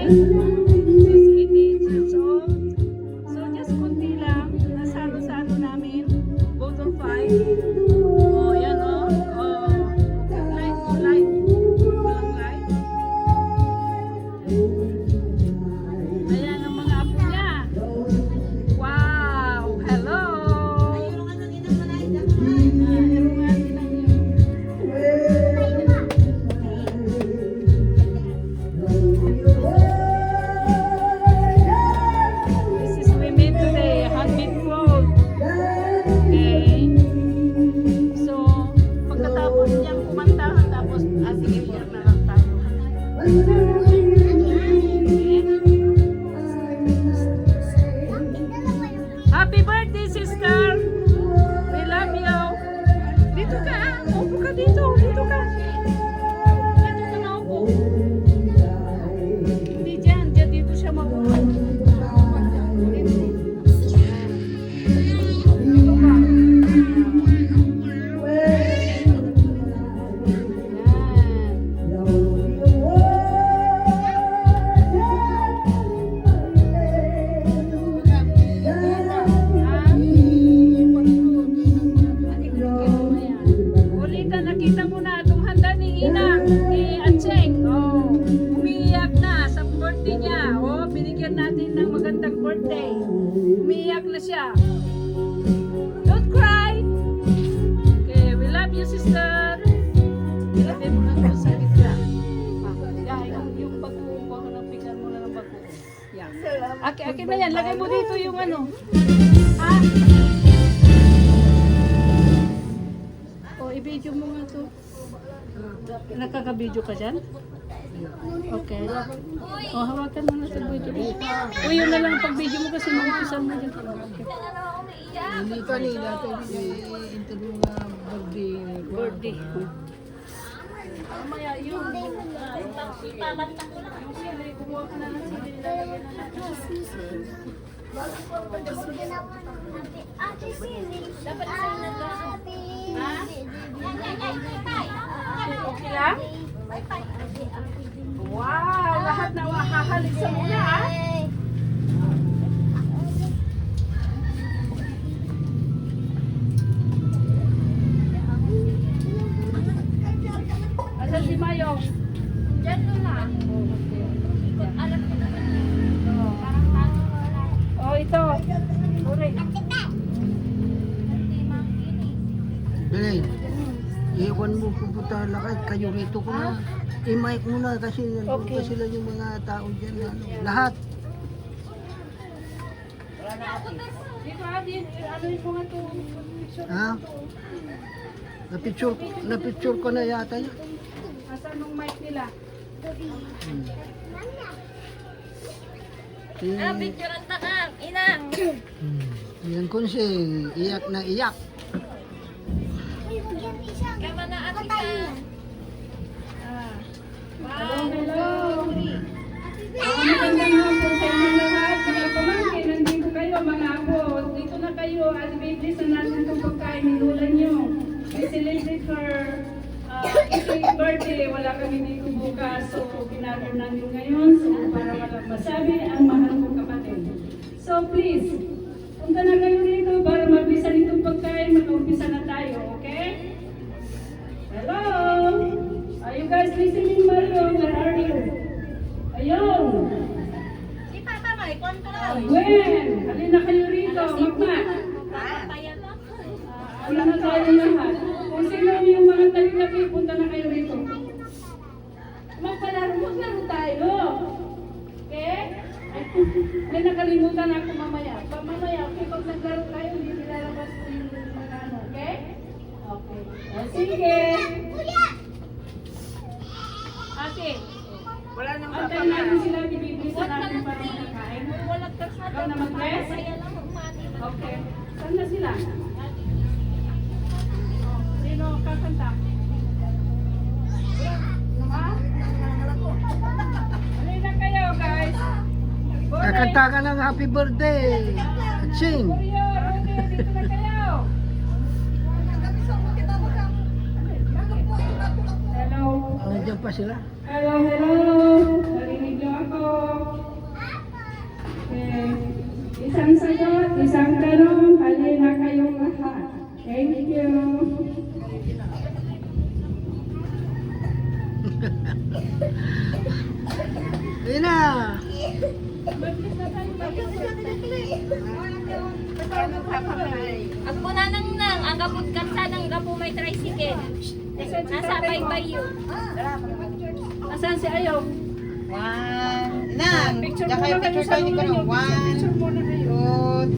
She's 88 years old. So just konti lang. Nasalo sa ano namin. Vote of 5. Oh, yan oh. Oh. Light, light. Walang light. Ayan ang mga apo niya. Wow! Hello! This is we made today, handmade cloth. Okay. So, pagkatapos niyang kumanta, tapos, sige, work na lang tayo. Happy birthday, sister! We love you! Dito ka, upo ka dito, dito ka. Dito ka na upo. Hindi dyan, dito siya maupo. Ulitan, nakita mo na itong handa ni Inang, ni Acheng. Oh, umiiyak na sa birthday niya. Oh, binigyan natin ng magandang birthday. Umiiyak na siya. Don't cry. Okay, we love you, sister. Ilagay mo na ito sa gitna. Yung bago ko ng pigan mo na ng bago. Yan. Akin na yan. Lagay mo dito yung ano. Ah. O, i-video mo nga to. Nakaka-video ka dyan? Okay. O, hawakan mo na sa video. O, yun na lang ang pag-video mo kasi mag-usan mo dyan. Hindi ka nila interview nga birthday. Mamaya yun. Kumuha ka na lang sa nilalagay na natin. Dapat isa na to. Ha? Okay lang? Wow! Lahat na makakalik sa muna, ha? Asan si Mayo? Diyan doon na. Alam ko na. Oh, ito. Sorry. Bilay, iwan mo pupunta lakad kayo rito ko na. I-mic muna kasi nandun pa sila yung mga tao dyan. Lahat. Dito, ano yung mga to? Ha? Na-picture ko na yata yun. Asan nung mic nila? Picture ang takang, inang. Yan kun si iyak na iyak. Kama na ati ka. Hello, hello. Magandang hapon sa inyo lahat. Mga pamangkin, nandito kayo mga apo. Dito na kayo at biblis na natin itong pagkain ni Lola nyo. We celebrate her 18th birthday. Wala kami dito bukas. So, pinather namin ngayon. So, para walang masabi ang mahal kong kapatid. So, please, punta na kayo dito para mabisa itong pagkain. Mag-umpisa na tayo, okay? Hello? Are you guys listening, Mario? Where are you? Ayun! Si Papa May, kwanto na. Gwen! Halina kayo rito, magma! Papayan na. Wala na tayo lahat. Kung sino yung mga talikapi, punta na kayo rito. Maglaro tayo. Okay? May nakalimutan ako mamaya. Mamaya, okay, pag naglaro tayo, hindi nilalabas ko yung mga ano, okay? Okay. O, sige. Ate, Wala nang antayin natin sila, bibilisan natin para makakain. Walang kasama. Ikaw na mag-dress? Kaya lang umani. Okay. Saan na sila? Sino kakanta? Ha? Halina kayo, guys. Kakanta ka ng happy birthday. Ching. Warrior, okay, dito na kayo. Hello. Nandiyan pa sila. Hello, hello. Narinig niyo ako. Isang sagot, isang tanong, halina kayong lahat. Thank you. Ayun na. Ang muna nang ang gapot kansa ng gapo may tricycle. Nasa baybay yun. Asan si Ayaw? Nang, Picture diyan kayo muna kayo picture sa tayo ni lulo Kuno. niyo. Picture muna kayo. 1, 2,